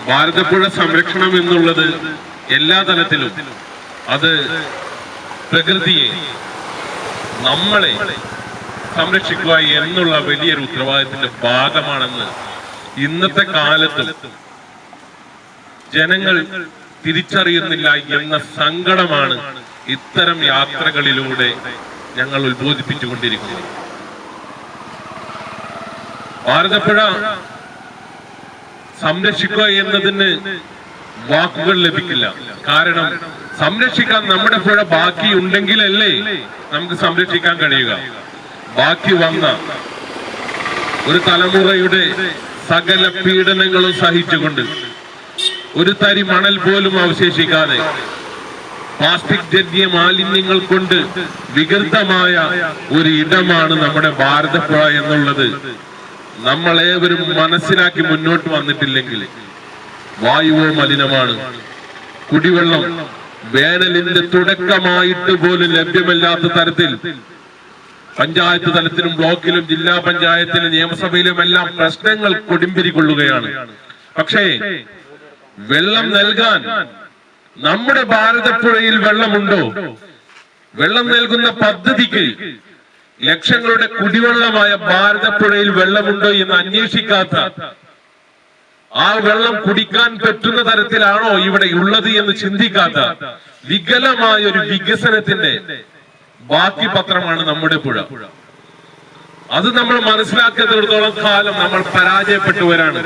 ഭാരതപ്പുഴ സംരക്ഷണം എന്നുള്ളത് എല്ലാ തലത്തിലും അത് പ്രകൃതിയെ നമ്മളെ സംരക്ഷിക്കുക എന്നുള്ള വലിയൊരു ഉത്തരവാദിത്തത്തിന്റെ ഭാഗമാണെന്ന് ഇന്നത്തെ കാലത്ത് ജനങ്ങൾ തിരിച്ചറിയുന്നില്ല എന്ന സങ്കടമാണ് ഇത്തരം യാത്രകളിലൂടെ ഞങ്ങൾ ഉത്ബോധിപ്പിച്ചുകൊണ്ടിരിക്കുന്നത്. ഭാരതപ്പുഴ സംരക്ഷിക്കുക എന്നതിന് വാക്കുകൾ ലഭിക്കില്ല. കാരണം സംരക്ഷിക്കാൻ നമ്മുടെ പുഴ ബാക്കിയുണ്ടെങ്കിലല്ലേ നമുക്ക് സംരക്ഷിക്കാൻ കഴിയുക. ബാക്കി വന്ന ഒരു തലമുറയുടെ സകല പീഡനങ്ങളും സഹിച്ചുകൊണ്ട് ഒരു തരി മണൽ പോലും അവശേഷിക്കാതെ പ്ലാസ്റ്റിക് ജന്യ മാലിന്യങ്ങൾ കൊണ്ട് വികൃതമായ ഒരു ഇടമാണ് നമ്മുടെ ഭാരതപ്പുഴ എന്നുള്ളത് നമ്മളേവരും മനസ്സിലാക്കി മുന്നോട്ട് വന്നിട്ടില്ലെങ്കിൽ വായുവോ മലിനമാണ്. കുടിവെള്ളം വേനലിന്റെ തുടക്കമായിട്ട് പോലും ലഭ്യമല്ലാത്ത തരത്തിൽ പഞ്ചായത്ത് തലത്തിലും ബ്ലോക്കിലും ജില്ലാ പഞ്ചായത്തിലും നിയമസഭയിലും എല്ലാം പ്രശ്നങ്ങൾ കൊടുമ്പിരി കൊള്ളുകയാണ്. പക്ഷേ വെള്ളം നൽകാൻ നമ്മുടെ ഭാരതപ്പുഴയിൽ വെള്ളമുണ്ടോ? വെള്ളം നൽകുന്ന പദ്ധതിക്ക് ലക്ഷങ്ങളുടെ കുടിവെള്ളമായ ഭാരതപ്പുഴയിൽ വെള്ളമുണ്ടോ എന്ന് അന്വേഷിക്കാത്ത, ആ വെള്ളം കുടിക്കാൻ പറ്റുന്ന തരത്തിലാണോ ഇവിടെ ഉള്ളത് എന്ന് ചിന്തിക്കാത്ത വികലമായ ഒരു വികസനത്തിന്റെ ബാക്കി പത്രമാണ് നമ്മുടെ പുഴ. അത് നമ്മൾ മനസ്സിലാക്കിയതിടത്തോളം കാലം നമ്മൾ പരാജയപ്പെട്ടവരാണ്.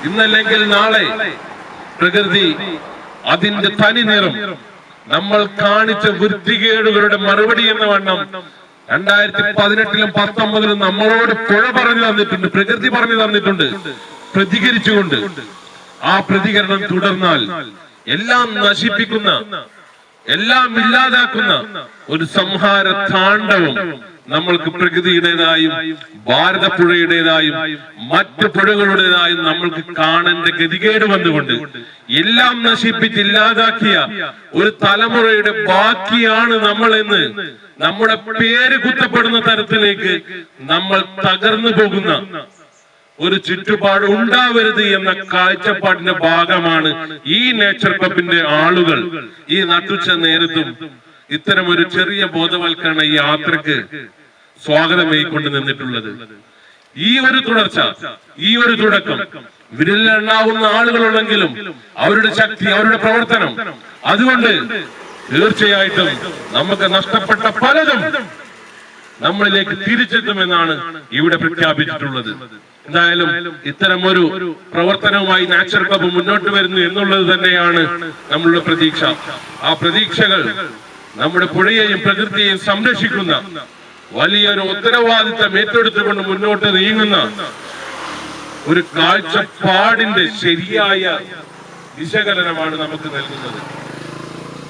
ഇന്നല്ലെങ്കിൽ നാളെ പ്രകൃതി അതിന്റെ തനി നിറം നമ്മൾ കാണിച്ച വൃത്തികേടുകളുടെ മറുപടി എന്ന വണ്ണം 2018-ലും 2019-ലും നമ്മളോട് പുഴ പറഞ്ഞു തന്നിട്ടുണ്ട്, പ്രകൃതി പറഞ്ഞു തന്നിട്ടുണ്ട്. പ്രതികരിച്ചുകൊണ്ട് ആ പ്രതികരണം തുടർന്നാൽ എല്ലാം നശിപ്പിക്കുന്ന, എല്ലാം ഇല്ലാതാക്കുന്ന ഒരു സംഹാര താണ്ഡവം നമ്മൾക്ക് പ്രകൃതിയുടേതായും ഭാരതപ്പുഴയുടേതായും മറ്റു പുഴകളുടേതായും നമ്മൾക്ക് കാണേണ്ട ഗതികേട് വന്നുകൊണ്ട് എല്ലാം നശിപ്പിച്ച് ഇല്ലാതാക്കിയ ഒരു തലമുറയുടെ ബാക്കിയാണ് നമ്മളെന്ന് നമ്മുടെ പേര് കുത്തപ്പെടുന്ന തരത്തിലേക്ക് നമ്മൾ തകർന്നു പോകുന്ന ഒരു ചുറ്റുപാട് ഉണ്ടാവരുത് എന്ന കാഴ്ചപ്പാടിന്റെ ഭാഗമാണ് ഈ നേച്ചർ ക്ലബിന്റെ ആളുകൾ ഈ നട്ടുച്ച നേരത്തും ഇത്തരം ഒരു ചെറിയ ബോധവൽക്കരണ ഈ യാത്രക്ക് സ്വാഗതമായി നിന്നിട്ടുള്ളത്. ഈ ഒരു തുടർച്ച, ഈ ഒരു തുടക്കം വിരലിലെണ്ണാവുന്ന ആളുകളുണ്ടെങ്കിലും അവരുടെ ശക്തി, അവരുടെ പ്രവർത്തനം, അതുകൊണ്ട് തീർച്ചയായിട്ടും നമുക്ക് നഷ്ടപ്പെട്ട പലതും നമ്മളിലേക്ക് തിരിച്ചെത്തുമെന്നാണ് ഇവിടെ പ്രഖ്യാപിച്ചിട്ടുള്ളത്. എന്തായാലും ഇത്തരം ഒരു പ്രവർത്തനവുമായി നേച്ചർ ക്ലബ്ബ് മുന്നോട്ട് വരുന്നു എന്നുള്ളത് തന്നെയാണ് നമ്മളുടെ പ്രതീക്ഷ. ആ പ്രതീക്ഷകൾ നമ്മുടെ പുഴയെയും പ്രകൃതിയെയും സംരക്ഷിക്കുന്ന വലിയൊരു ഉത്തരവാദിത്തം ഏറ്റെടുത്തുകൊണ്ട് മുന്നോട്ട് നീങ്ങുന്ന ഒരു കാഴ്ചപ്പാടിന്റെ ശരിയായ വിശകലനമാണ് നമുക്ക് നൽകുന്നത്.